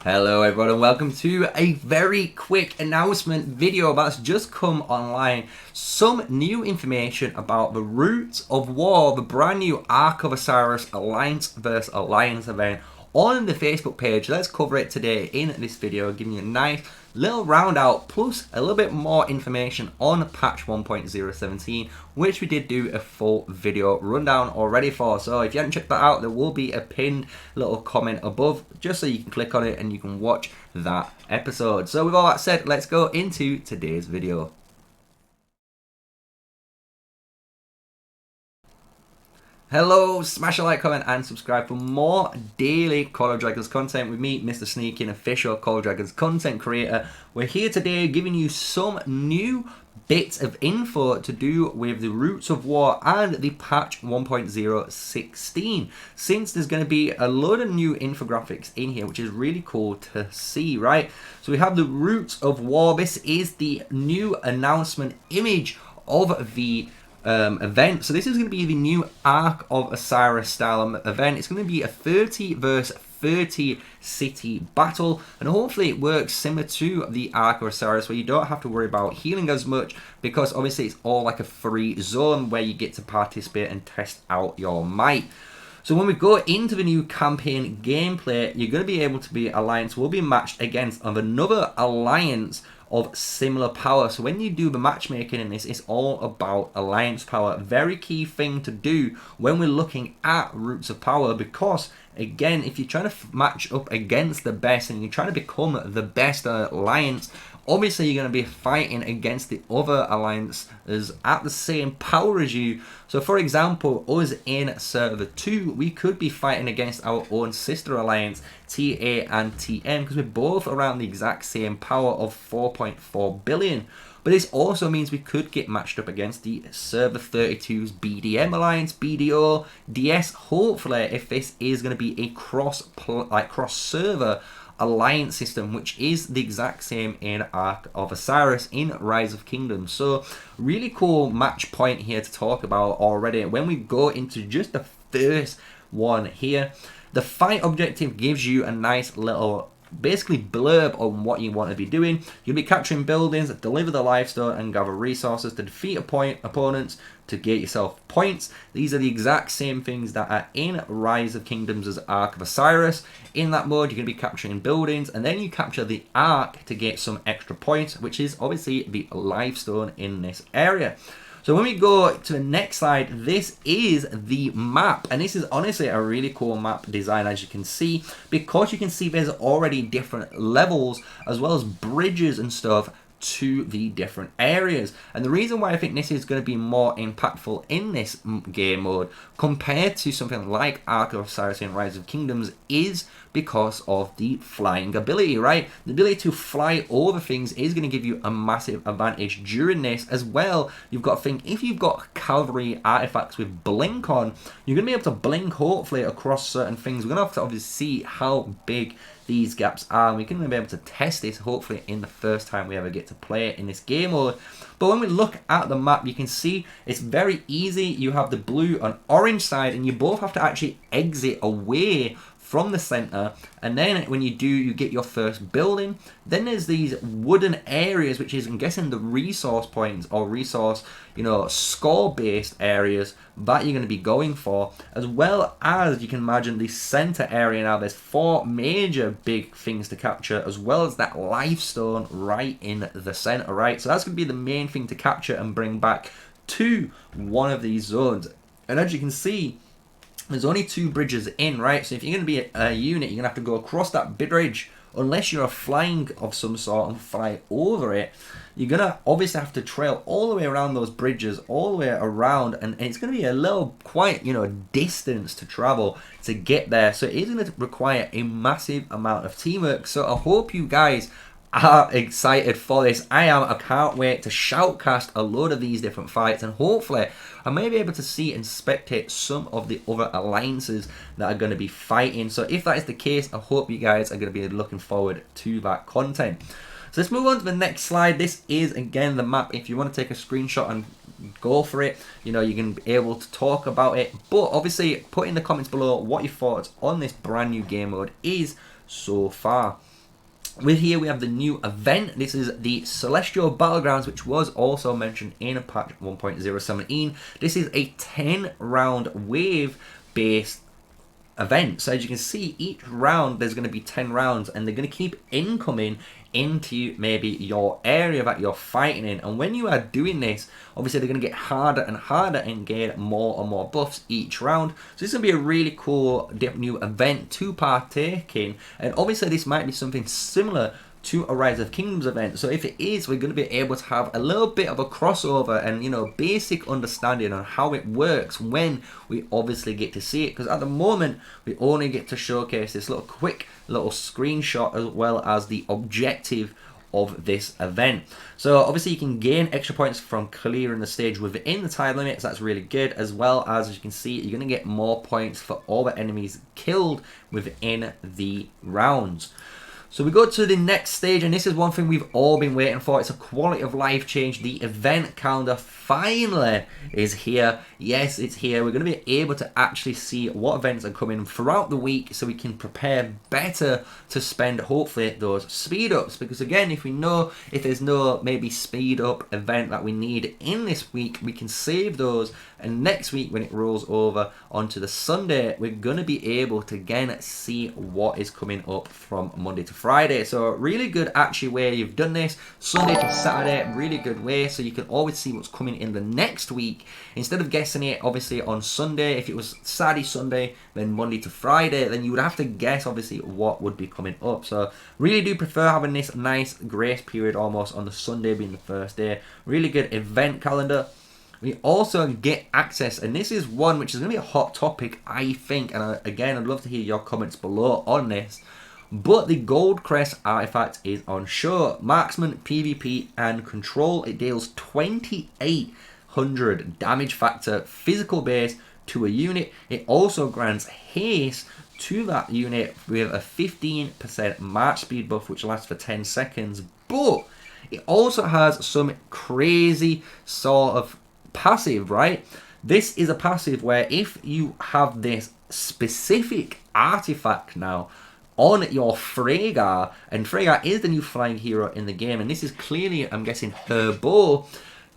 Hello everyone and welcome to a very quick announcement video that's just come online. Some new information about the Roots of War, the brand new Ark of Osiris Alliance vs Alliance event on the Facebook page. Let's cover it today in this video, giving you a nice little round out plus a little bit more information on patch 1.017, which we did do a full video rundown already for. So if you haven't checked that out, there will be a pinned little comment above just so you can click on it and you can watch that episode. So with all that said, let's go into today's video. Hello, smash a like, comment and subscribe for more daily Call of Dragons content with me, MrSneakyy, an official Call of Dragons content creator. We're here today giving you some new bits of info to do with the Roots of War and the patch 1.016, since there's going to be a load of new infographics in here, which is really cool to see, right? So we have the Roots of War. This is the new announcement image of the event. So this is going to be the new Ark of Osiris style event. It's going to be a 30 versus 30 city battle, and hopefully it works similar to the Ark of Osiris, where you don't have to worry about healing as much, because obviously it's all like a free zone where you get to participate and test out your might. So when we go into the new campaign gameplay, you're going to be able to be alliance will be matched against another alliance of similar power. So when you do the matchmaking in this, it's all about alliance power. Very key thing to do when we're looking at Roots of Power, because again, if you're trying to match up against the best and you're trying to become the best alliance, obviously you're going to be fighting against the other alliances at the same power as you. So for example, us in server 2, we could be fighting against our own sister alliance, TA and TM, because we're both around the exact same power of 4.4 billion. But this also means we could get matched up against the server 32's BDM alliance, BDO, DS, hopefully, if this is going to be a cross-server alliance system, which is the exact same in Ark of Osiris in Rise of Kingdoms. So really cool match point here to talk about already. When we go into just the first one here, the fight objective gives you a nice little basically blurb on what you want to be doing. You'll be capturing buildings, deliver the lifestone and gather resources to defeat opponents to get yourself points. These are the exact same things that are in Rise of Kingdoms as Ark of Osiris. In that mode, you're going to be capturing buildings, and then you capture the Ark to get some extra points, which is obviously the lifestone in this area. So when we go to the next slide, this is the map, and this is honestly a really cool map design, as you can see, because you can see there's already different levels as well as bridges and stuff to the different areas. And the reason why I think this is going to be more impactful in this game mode compared to something like Ark of Osiris and Rise of Kingdoms is because of the flying ability, right? The ability to fly over things is going to give you a massive advantage during this. As well, you've got to think, if you've got cavalry artifacts with blink on, you're going to be able to blink hopefully across certain things. We're going to have to obviously see how big these gaps are, and we're going to be able to test this hopefully in the first time we ever get to play it in this game mode. But when we look at the map, you can see it's very easy. You have the blue and orange side, and you both have to actually exit away from the center, and then when you do, you get your first building. Then there's these wooden areas, which is, I'm guessing, the resource points or resource, score based areas that you're going to be going for, as well as, you can imagine, the center area. Now there's 4 major big things to capture, as well as that lifestone right in the center, right? So that's going to be the main thing to capture and bring back to one of these zones. And as you can see, there's only 2 bridges in, right? So if you're going to be a unit, you're going to have to go across that bridge, unless you're a flying of some sort and fly over it. You're going to obviously have to trail all the way around those bridges, all the way around, and it's going to be a little, quite, distance to travel to get there. So it is going to require a massive amount of teamwork. So I hope you guys are excited for this. I am. I can't wait to shoutcast a load of these different fights, and hopefully I may be able to see and spectate some of the other alliances that are going to be fighting. So if that is the case, I hope you guys are going to be looking forward to that content. So let's move on to the next slide. This is again the map. If you want to take a screenshot and go for it, you can be able to talk about it, but obviously put in the comments below what your thoughts on this brand new game mode is so far. With here we have the new event. This is the Celestial Battlegrounds, which was also mentioned in patch 1.017. This is a 10 round wave based event. So as you can see, each round there's going to be 10 rounds, and they're going to keep incoming into maybe your area that you're fighting in. And when you are doing this, obviously they're going to get harder and harder and gain more and more buffs each round. So this is going to be a really cool new event to partake in, and obviously this might be something similar to a Rise of Kingdoms event. So if it is, we're going to be able to have a little bit of a crossover and, you know, basic understanding on how it works when we obviously get to see it, because at the moment we only get to showcase this quick little screenshot as well as the objective of this event. So obviously you can gain extra points from clearing the stage within the time limits. That's really good, as well as you can see, you're going to get more points for all the enemies killed within the rounds. So we go to the next stage, and this is one thing we've all been waiting for. It's a quality of life change. The event calendar finally is here. Yes, it's here. We're going to be able to actually see what events are coming throughout the week, so we can prepare better to spend, hopefully, those speed ups. Because again, if there's no maybe speed up event that we need in this week, we can save those, and next week when it rolls over onto the Sunday, we're going to be able to again see what is coming up from Monday to Friday. So really good actually way you've done this. Sunday to Saturday, really good way, so you can always see what's coming in the next week instead of guessing it obviously on Sunday. If it was Saturday, Sunday, then Monday to Friday, then you would have to guess obviously what would be coming up. So really do prefer having this nice grace period almost on the Sunday being the first day. Really good event calendar. We also get access, and this is one which is going to be a hot topic, I think, and again, I'd love to hear your comments below on this, but the Gold Crest artifact is on show. Marksman, PvP, and Control. It deals 2800 damage factor, physical base to a unit. It also grants haste to that unit with a 15% march speed buff, which lasts for 10 seconds, but it also has some crazy sort of passive, right? This is a passive where if you have this specific artifact now on your Freygar, and Freygar is the new flying hero in the game, and this is clearly, I'm guessing, her bow,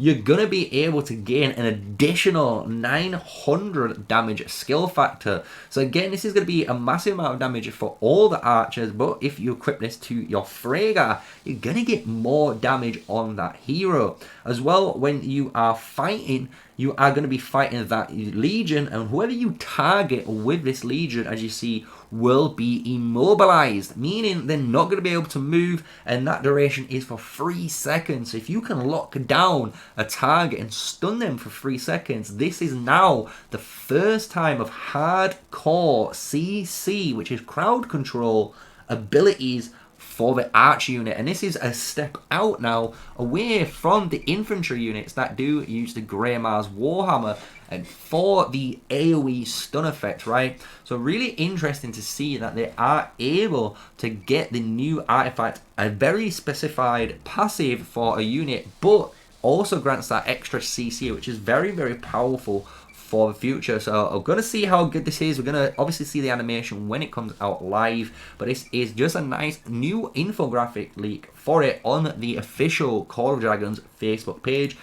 you're going to be able to gain an additional 900 damage skill factor. So again, this is going to be a massive amount of damage for all the archers, but if you equip this to your Freygar, you're going to get more damage on that hero. As well, when you are fighting, you are going to be fighting that legion, and whoever you target with this legion, as you see, will be immobilized, meaning they're not going to be able to move, and that duration is for 3 seconds. So if you can lock down a target and stun them for 3 seconds, this is now the first time of hardcore CC, which is crowd control, abilities for the arch unit, and this is a step out now away from the infantry units that do use the Grey Mars Warhammer and for the AoE stun effect, right? So really interesting to see that they are able to get the new artifact, a very specified passive for a unit, but also grants that extra CC, which is very, very powerful for the future. So I'm going to see how good this is. We're going to obviously see the animation when it comes out live, but this is just a nice new infographic leak for it on the official Call of Dragons Facebook page.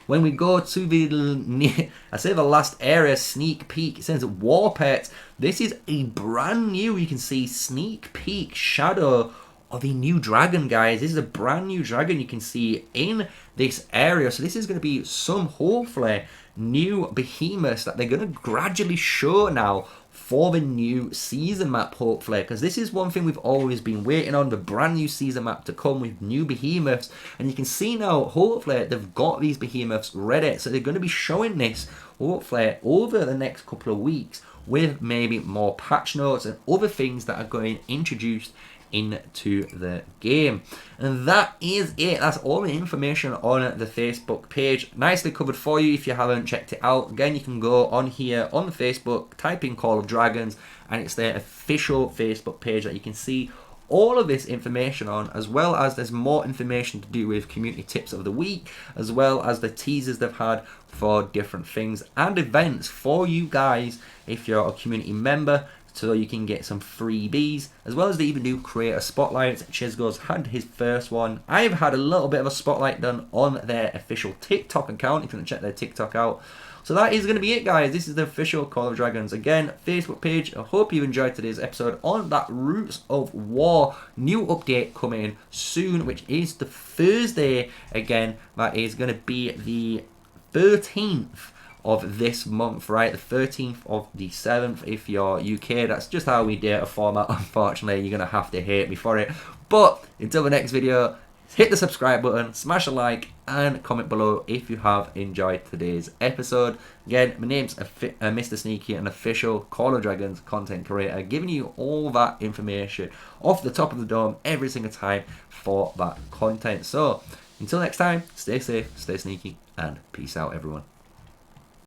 When we go to the, I say the last area, sneak peek, it says War Pets. This is a brand new, you can see, sneak peek shadow of a new dragon, guys. This is a brand new dragon you can see in this area. So this is going to be some, hopefully, new behemoths that they're going to gradually show now for the new season map, hopefully, because this is one thing we've always been waiting on, the brand new season map to come with new behemoths. And you can see now, hopefully, they've got these behemoths ready, so they're going to be showing this, hopefully, over the next couple of weeks with maybe more patch notes and other things that are going introduced into the game. And that is it. That's all the information on the Facebook page, nicely covered for you if you haven't checked it out. Again, you can go on here on the Facebook, type in Call of Dragons, and it's their official Facebook page that you can see all of this information on, as well as there's more information to do with community tips of the week, as well as the teasers they've had for different things and events for you guys if you're a community member, so you can get some freebies, as well as they even do creator spotlights. Chisgo's had his first one. I've had a little bit of a spotlight done on their official TikTok account, if you want to check their TikTok out. So that is going to be it, guys. This is the official Call of Dragons, again, Facebook page. I hope you enjoyed today's episode on that Roots of War new update coming soon, which is the Thursday. Again, that is going to be the 13th of this month, right? The 13th of the 7th if you're UK. That's just how we date a format. Unfortunately, you're going to have to hate me for it. But until the next video, hit the subscribe button, smash a like, and comment below if you have enjoyed today's episode. Again, my name's MrSneakyy, an official Call of Dragons content creator, giving you all that information off the top of the dome every single time for that content. So, until next time, stay safe, stay sneaky, and peace out, everyone.